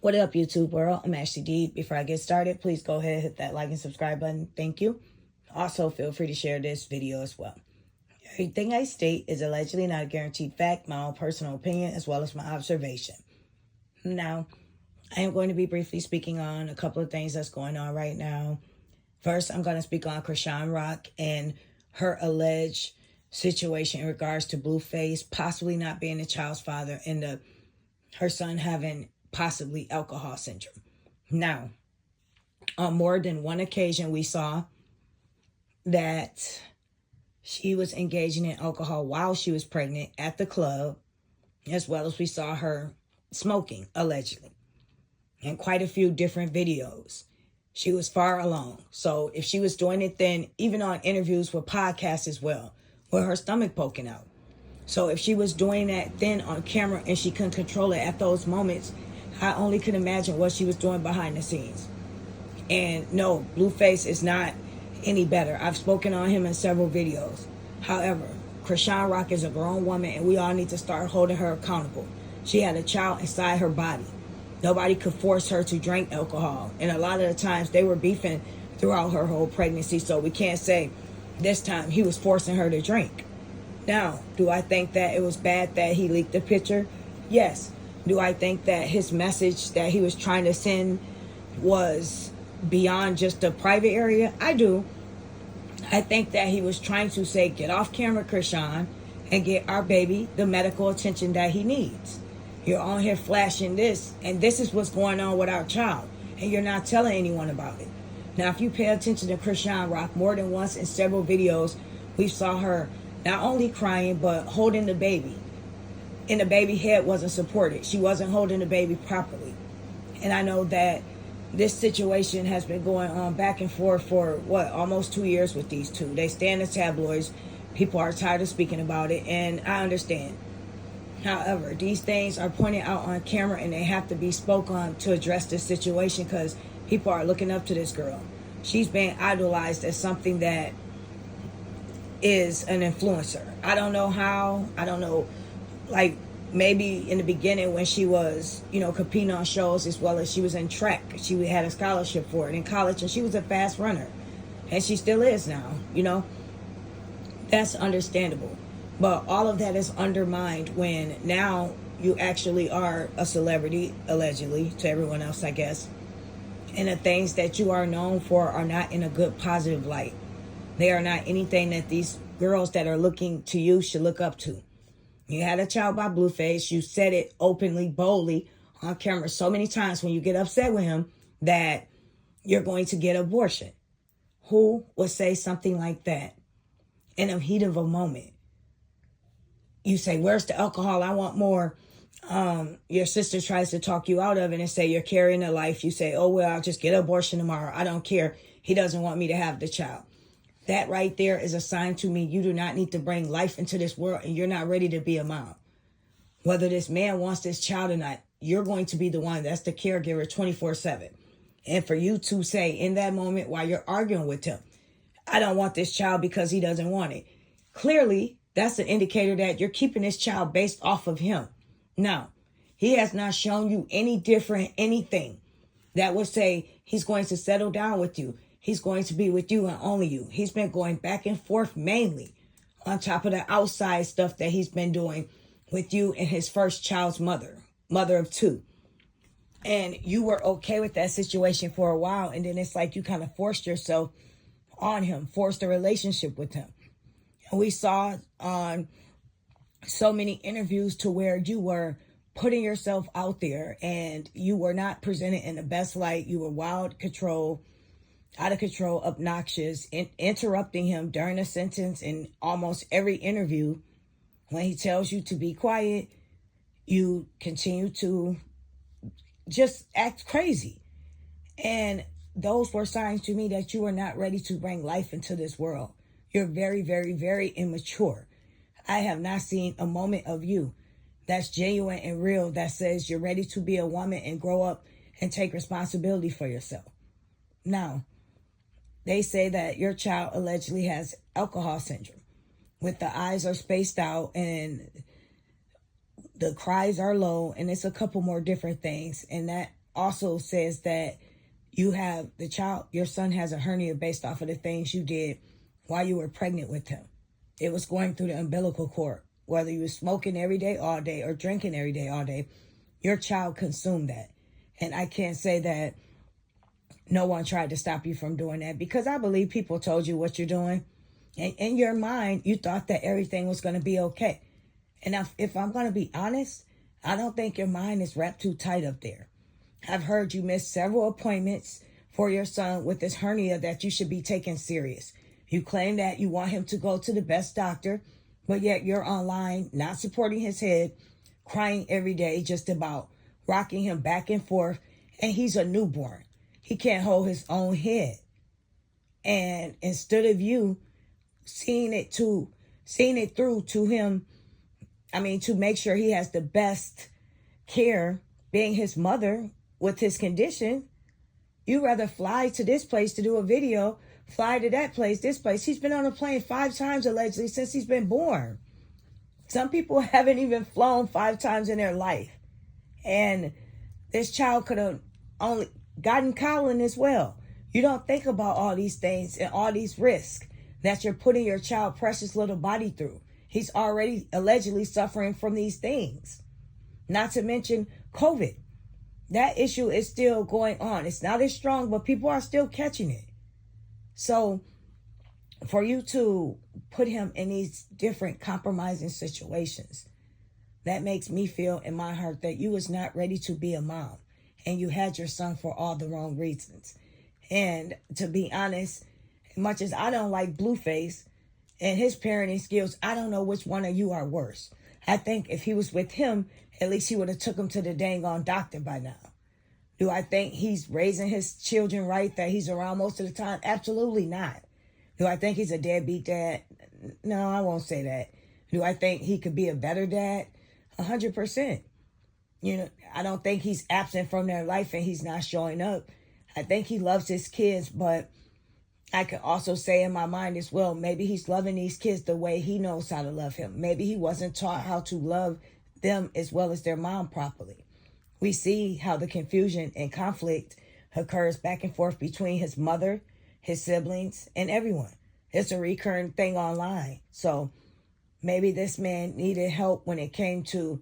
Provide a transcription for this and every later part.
What up, YouTube world? I'm Ashley D. Before I get started, please go ahead and hit that like and subscribe button. Thank you. Also, feel free to share this video as well. Everything I state is allegedly not a guaranteed fact, my own personal opinion, as well as my observation. Now, I am going to be briefly speaking on a couple of things that's going on right now. First, I'm going to speak on Chrisean Rock and her alleged situation in regards to Blueface possibly not being the child's father and her son having possibly alcohol syndrome. Now, on more than one occasion, we saw that she was engaging in alcohol while she was pregnant at the club, as well as we saw her smoking, allegedly, in quite a few different videos. She was far along. So if she was doing it then, even on interviews with podcasts as well, with her stomach poking out. So if she was doing that then on camera and she couldn't control it at those moments, I only can imagine what she was doing behind the scenes. And no, Blueface is not any better. I've spoken on him in several videos. However, Chrisean Rock is a grown woman and we all need to start holding her accountable. She had a child inside her body. Nobody could force her to drink alcohol. And a lot of the times they were beefing throughout her whole pregnancy. So we can't say this time he was forcing her to drink. Now, do I think that it was bad that he leaked the picture? Yes. Do I think that his message that he was trying to send was beyond just the private area? I do. I think that he was trying to say, get off camera, Chrisean, and get our baby the medical attention that he needs. You're on here flashing this, and this is what's going on with our child, and you're not telling anyone about it. Now, if you pay attention to Chrisean Rock more than once in several videos, we saw her not only crying, but holding the baby. And the baby head wasn't supported. She wasn't holding the baby properly. And I know that this situation has been going on back and forth for, almost 2 years with these two. They stay in the tabloids. People are tired of speaking about it, and I understand. However, these things are pointed out on camera, and they have to be spoke on to address this situation because people are looking up to this girl. She's being idolized as something that is an influencer. I don't know how. I don't know. Like maybe in the beginning when she was, competing on shows as well as she was in track. She had a scholarship for it in college and she was a fast runner. And she still is now, That's understandable. But all of that is undermined when now you actually are a celebrity, allegedly, to everyone else, I guess. And the things that you are known for are not in a good, positive light. They are not anything that these girls that are looking to you should look up to. You had a child by Blueface. You said it openly, boldly on camera so many times when you get upset with him that you're going to get abortion. Who would say something like that in the heat of a moment? You say, where's the alcohol? I want more. Your sister tries to talk you out of it and say you're carrying a life. You say, oh, well, I'll just get an abortion tomorrow. I don't care. He doesn't want me to have the child. That right there is a sign to me you do not need to bring life into this world and you're not ready to be a mom. Whether this man wants this child or not, you're going to be the one that's the caregiver 24/7. And for you to say in that moment while you're arguing with him, I don't want this child because he doesn't want it. Clearly, that's an indicator that you're keeping this child based off of him. Now, he has not shown you any different anything that would say he's going to settle down with you. He's going to be with you and only you. He's been going back and forth mainly on top of the outside stuff that he's been doing with you and his first child's mother of two. And you were okay with that situation for a while. And then it's like you kind of forced yourself on him, forced a relationship with him. And we saw on so many interviews to where you were putting yourself out there and you were not presented in the best light. You were out of control, obnoxious, interrupting him during a sentence in almost every interview. When he tells you to be quiet, you continue to just act crazy. And those were signs to me that you are not ready to bring life into this world. You're very, very, very immature. I have not seen a moment of you that's genuine and real that says you're ready to be a woman and grow up and take responsibility for yourself. Now, they say that your child allegedly has alcohol syndrome, with the eyes are spaced out and the cries are low, and it's a couple more different things. And that also says that your son has a hernia based off of the things you did while you were pregnant with him. It was going through the umbilical cord. Whether you were smoking every day, all day, or drinking every day, all day, your child consumed that. And I can't say that no one tried to stop you from doing that, because I believe people told you what you're doing. And in your mind, you thought that everything was going to be okay. And if I'm going to be honest, I don't think your mind is wrapped too tight up there. I've heard you miss several appointments for your son with this hernia that you should be taking serious. You claim that you want him to go to the best doctor, but yet you're online, not supporting his head, crying every day, just about rocking him back and forth. And he's a newborn. He can't hold his own head. And instead of you seeing it through to him, to make sure he has the best care, being his mother with his condition, you rather fly to this place to do a video, fly to that place, this place. He's been on a plane 5 times allegedly since he's been born. Some people haven't even flown 5 times in their life. And this child could have only gotten Colin as well. You don't think about all these things and all these risks that you're putting your child precious little body through. He's already allegedly suffering from these things. Not to mention COVID. That issue is still going on. It's not as strong, but people are still catching it. So for you to put him in these different compromising situations, that makes me feel in my heart that you was not ready to be a mom, and you had your son for all the wrong reasons. And to be honest, as much as I don't like Blueface and his parenting skills, I don't know which one of you are worse. I think if he was with him, at least he would have took him to the dang on doctor by now. Do I think he's raising his children right, that he's around most of the time? Absolutely not. Do I think he's a deadbeat dad? No, I won't say that. Do I think he could be a better dad? 100%. I don't think he's absent from their life and he's not showing up. I think he loves his kids, but I could also say in my mind as well, maybe he's loving these kids the way he knows how to love him. Maybe he wasn't taught how to love them as well as their mom properly. We see how the confusion and conflict occurs back and forth between his mother, his siblings, and everyone. It's a recurring thing online. So maybe this man needed help when it came to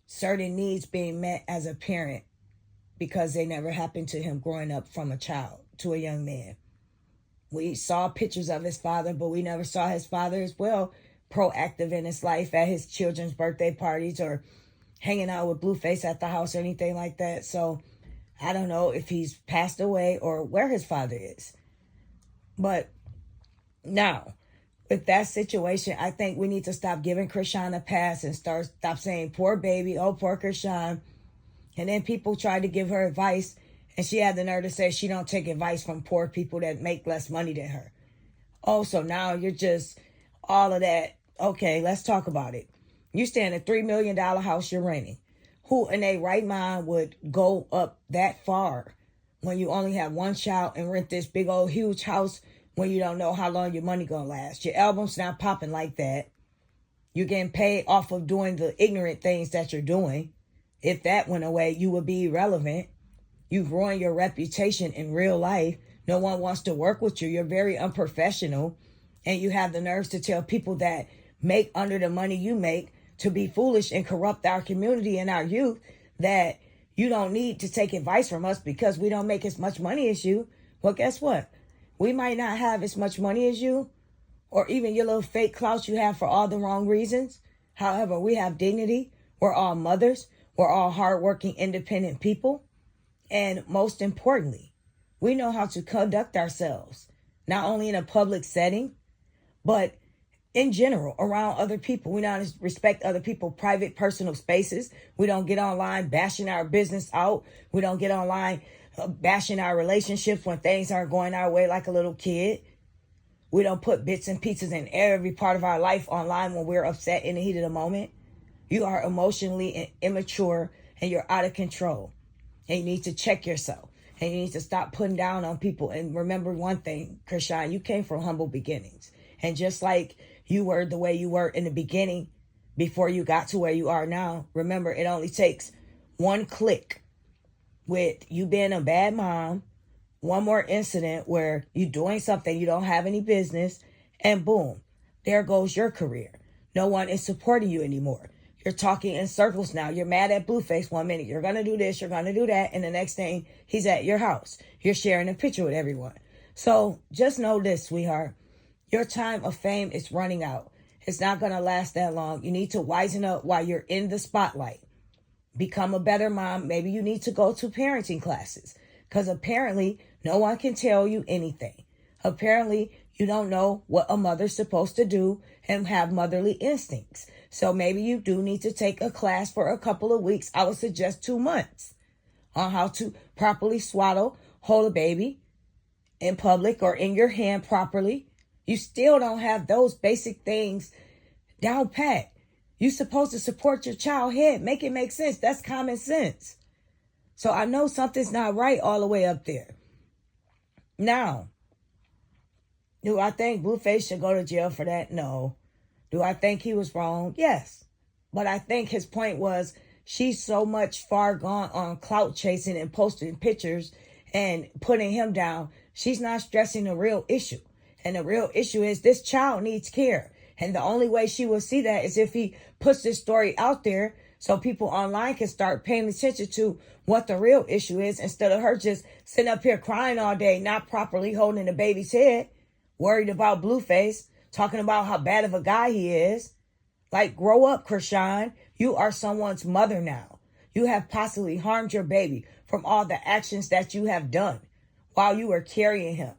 certain needs being met as a parent, because they never happened to him growing up from a child to a young man. We saw pictures of his father, but we never saw his father as well proactive in his life at his children's birthday parties or hanging out with Blueface at the house or anything like that. So I don't know if he's passed away or where his father is. But now, with that situation, I think we need to stop giving Krishan a pass and stop saying, poor baby, oh, poor Krishan. And then people tried to give her advice, and she had the nerve to say she don't take advice from poor people that make less money than her. Oh, so now you're just all of that. Okay, let's talk about it. You stay in a $3 million house you're renting. Who in their right mind would go up that far when you only have one child and rent this big old huge house when you don't know how long your money gonna last? Your album's not popping like that. You're getting paid off of doing the ignorant things that you're doing. If that went away, you would be irrelevant. You've ruined your reputation in real life. No one wants to work with you. You're very unprofessional. And you have the nerves to tell people that make under the money you make to be foolish and corrupt our community and our youth, that you don't need to take advice from us because we don't make as much money as you. Well, guess what? We might not have as much money as you, or even your little fake clout you have for all the wrong reasons. However, we have dignity. We're all mothers. We're all hardworking, independent people. And most importantly, we know how to conduct ourselves, not only in a public setting, but in general, around other people. We know how to respect other people's private, personal spaces. We don't get online bashing our business out. We don't get online bashing our relationships when things aren't going our way like a little kid. We don't put bits and pieces in every part of our life online when we're upset in the heat of the moment. You are emotionally immature and you're out of control. And you need to check yourself. And you need to stop putting down on people. And remember one thing, Krishan, you came from humble beginnings. And just like you were the way you were in the beginning before you got to where you are now, remember, it only takes one click with you being a bad mom, one more incident where you're doing something you don't have any business, and boom, there goes your career. No one is supporting you anymore. You're talking in circles now. You're mad at Blueface one minute. You're going to do this, you're going to do that, and the next thing, he's at your house. You're sharing a picture with everyone. So just know this, sweetheart. Your time of fame is running out. It's not going to last that long. You need to wisen up while you're in the spotlight. Become a better mom. Maybe you need to go to parenting classes, because apparently no one can tell you anything. Apparently you don't know what a mother's supposed to do and have motherly instincts. So maybe you do need to take a class for a couple of weeks. I would suggest 2 months on how to properly swaddle, hold a baby in public or in your hand properly. You still don't have those basic things down pat. You're supposed to support your child head. Make it make sense. That's common sense. So I know something's not right all the way up there. Now, do I think Blueface should go to jail for that? No. Do I think he was wrong? Yes. But I think his point was she's so much far gone on clout chasing and posting pictures and putting him down. She's not stressing the real issue. And the real issue is this child needs care. And the only way she will see that is if he puts this story out there so people online can start paying attention to what the real issue is, instead of her just sitting up here crying all day, not properly holding the baby's head, worried about Blueface, talking about how bad of a guy he is. Like, grow up, Krishan. You are someone's mother now. You have possibly harmed your baby from all the actions that you have done while you were carrying him.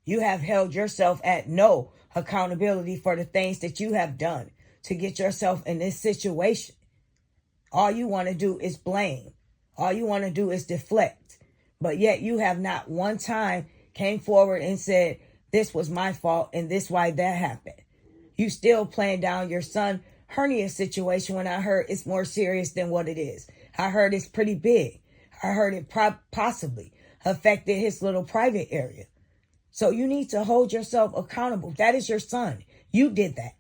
You have held yourself at no accountability for the things that you have done to get yourself in this situation. All you want to do is blame. All you want to do is deflect. But yet you have not one time came forward and said, this was my fault and this why that happened. You still playing down your son hernia situation when I heard it's more serious than what it is. I heard it's pretty big. I heard it possibly affected his little private area. So you need to hold yourself accountable. That is your son. You did that.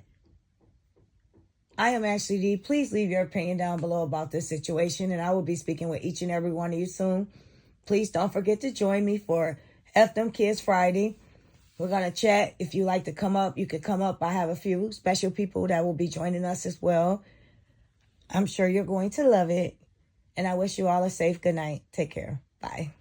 I am Ashley D. Please leave your opinion down below about this situation, and I will be speaking with each and every one of you soon. Please don't forget to join me for F Them Kids Friday. We're going to chat. If you like to come up, you could come up. I have a few special people that will be joining us as well. I'm sure you're going to love it. And I wish you all a safe good night. Take care. Bye.